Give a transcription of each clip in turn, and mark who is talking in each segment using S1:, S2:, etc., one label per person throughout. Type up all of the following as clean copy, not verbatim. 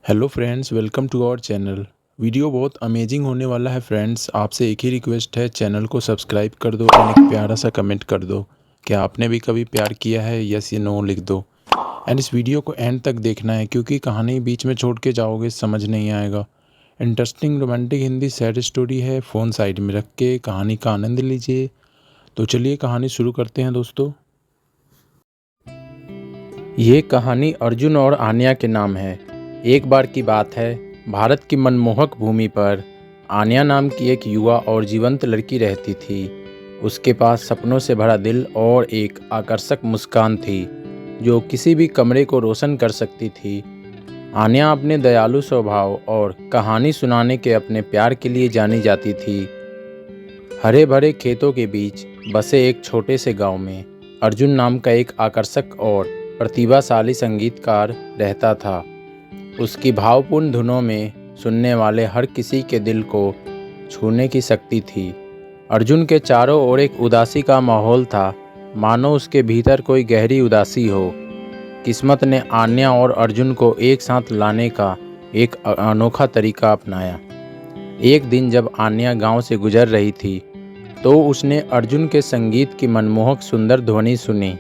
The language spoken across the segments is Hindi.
S1: Hello friends, welcome to our channel. Video बहुत अमेजिंग होने वाला है फ्रेंड्स। आपसे एक ही रिक्वेस्ट है, चैनल को सब्सक्राइब कर दो एंड एक प्यारा सा कमेंट कर दो। क्या आपने भी कभी प्यार किया है? यस या नो लिख दो। एंड इस वीडियो को एंड तक देखना है, क्योंकि कहानी बीच में छोड़ के जाओगे समझ नहीं आएगा। Interesting romantic Hindi sad story है। फ़ोन साइड में रख के कहानी का आनंद लीजिए। तो चलिए कहानी शुरू करते हैं दोस्तों। ये कहानी अर्जुन और आन्या के नाम है। एक बार की बात है, भारत की मनमोहक भूमि पर आन्या नाम की एक युवा और जीवंत लड़की रहती थी। उसके पास सपनों से भरा दिल और एक आकर्षक मुस्कान थी, जो किसी भी कमरे को रोशन कर सकती थी। आन्या अपने दयालु स्वभाव और कहानी सुनाने के अपने प्यार के लिए जानी जाती थी। हरे भरे खेतों के बीच बसे एक छोटे से गांव में अर्जुन नाम का एक आकर्षक और प्रतिभाशाली संगीतकार रहता था। उसकी भावपूर्ण धुनों में सुनने वाले हर किसी के दिल को छूने की शक्ति थी। अर्जुन के चारों ओर एक उदासी का माहौल था, मानो उसके भीतर कोई गहरी उदासी हो। किस्मत ने आन्या और अर्जुन को एक साथ लाने का एक अनोखा तरीका अपनाया। एक दिन जब आन्या गांव से गुजर रही थी, तो उसने अर्जुन के संगीत की मनमोहक सुंदर ध्वनि सुनी।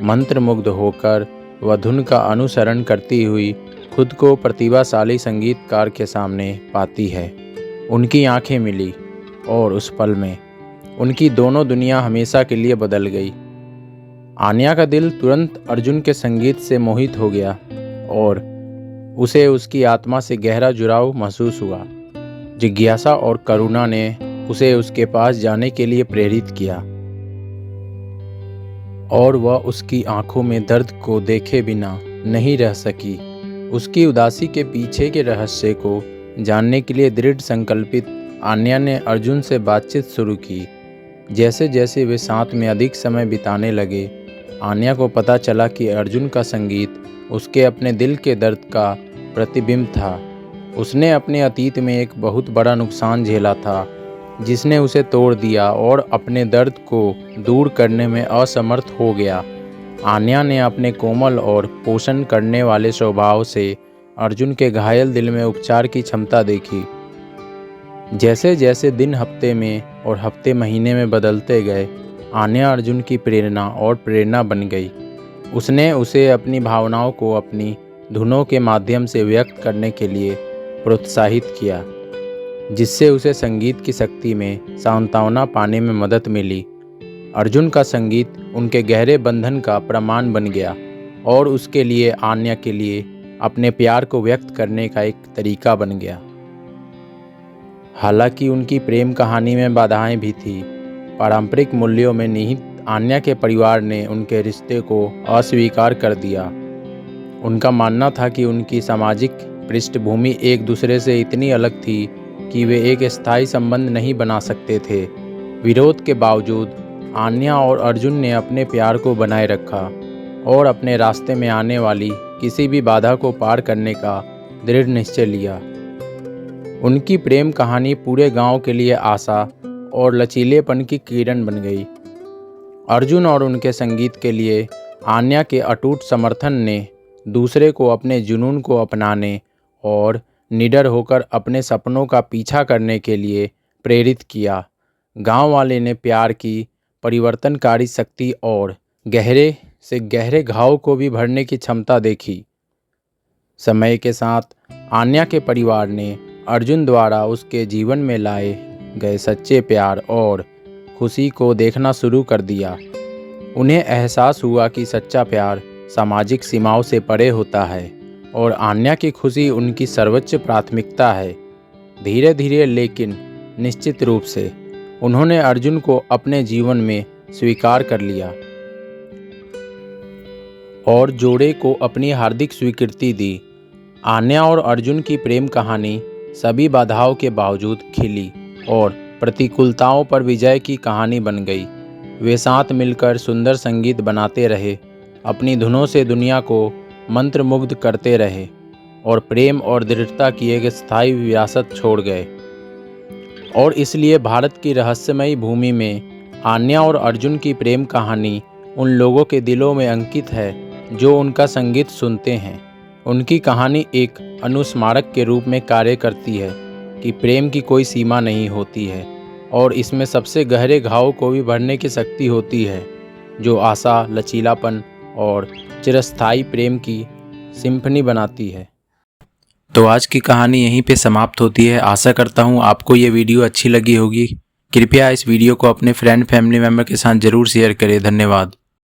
S1: मंत्रमुग्ध होकर वह धुन का अनुसरण करती हुई खुद को प्रतिभाशाली संगीतकार के सामने पाती है। उनकी आंखें मिली और उस पल में उनकी दोनों दुनिया हमेशा के लिए बदल गई। आन्या का दिल तुरंत अर्जुन के संगीत से मोहित हो गया और उसे उसकी आत्मा से गहरा जुड़ाव महसूस हुआ। जिज्ञासा और करुणा ने उसे उसके पास जाने के लिए प्रेरित किया, और वह उसकी आंखों में दर्द को देखे बिना नहीं रह सकी। उसकी उदासी के पीछे के रहस्य को जानने के लिए दृढ़ संकल्पित आन्या ने अर्जुन से बातचीत शुरू की। जैसे जैसे वे साथ में अधिक समय बिताने लगे, आन्या को पता चला कि अर्जुन का संगीत उसके अपने दिल के दर्द का प्रतिबिंब था। उसने अपने अतीत में एक बहुत बड़ा नुकसान झेला था, जिसने उसे तोड़ दिया और अपने दर्द को दूर करने में असमर्थ हो गया। आन्या ने अपने कोमल और पोषण करने वाले स्वभाव से अर्जुन के घायल दिल में उपचार की क्षमता देखी। जैसे जैसे दिन हफ्ते में और हफ्ते महीने में बदलते गए, आन्या अर्जुन की प्रेरणा और प्रेरणा बन गई। उसने उसे अपनी भावनाओं को अपनी धुनों के माध्यम से व्यक्त करने के लिए प्रोत्साहित किया, जिससे उसे संगीत की शक्ति में सांत्वना पाने में मदद मिली। अर्जुन का संगीत उनके गहरे बंधन का प्रमाण बन गया और उसके लिए आन्या के लिए अपने प्यार को व्यक्त करने का एक तरीका बन गया। हालांकि उनकी प्रेम कहानी में बाधाएं भी थी। पारंपरिक मूल्यों में निहित आन्या के परिवार ने उनके रिश्ते को अस्वीकार कर दिया। उनका मानना था कि उनकी सामाजिक पृष्ठभूमि एक दूसरे से इतनी अलग थी कि वे एक स्थायी संबंध नहीं बना सकते थे। विरोध के बावजूद आन्या और अर्जुन ने अपने प्यार को बनाए रखा और अपने रास्ते में आने वाली किसी भी बाधा को पार करने का दृढ़ निश्चय लिया। उनकी प्रेम कहानी पूरे गांव के लिए आशा और लचीलेपन की किरण बन गई। अर्जुन और उनके संगीत के लिए आन्या के अटूट समर्थन ने दूसरे को अपने जुनून को अपनाने और निडर होकर अपने सपनों का पीछा करने के लिए प्रेरित किया। गांव वाले ने प्यार की परिवर्तनकारी शक्ति और गहरे से गहरे घाव को भी भरने की क्षमता देखी। समय के साथ आन्या के परिवार ने अर्जुन द्वारा उसके जीवन में लाए गए सच्चे प्यार और खुशी को देखना शुरू कर दिया। उन्हें एहसास हुआ कि सच्चा प्यार सामाजिक सीमाओं से परे होता है और आन्या की खुशी उनकी सर्वोच्च प्राथमिकता है। धीरे धीरे लेकिन निश्चित रूप से उन्होंने अर्जुन को अपने जीवन में स्वीकार कर लिया और जोड़े को अपनी हार्दिक स्वीकृति दी। आन्या और अर्जुन की प्रेम कहानी सभी बाधाओं के बावजूद खिली और प्रतिकूलताओं पर विजय की कहानी बन गई। वे साथ मिलकर सुंदर संगीत बनाते रहे, अपनी धुनों से दुनिया को मंत्रमुग्ध करते रहे और प्रेम और दृढ़ता की एक स्थायी विरासत छोड़ गए। और इसलिए भारत की रहस्यमयी भूमि में आन्या और अर्जुन की प्रेम कहानी उन लोगों के दिलों में अंकित है जो उनका संगीत सुनते हैं उनकी कहानी एक अनुस्मारक के रूप में कार्य करती है कि प्रेम की कोई सीमा नहीं होती है और इसमें सबसे गहरे घाव को भी भरने की शक्ति होती है, जो आशा, लचीलापन और चिरस्थायी प्रेम की सिम्फनी बनाती है। तो आज की कहानी यहीं पे समाप्त होती है। आशा करता हूँ आपको ये वीडियो अच्छी लगी होगी। कृपया इस वीडियो को अपने फ्रेंड फैमिली मेम्बर के साथ ज़रूर शेयर करें। धन्यवाद।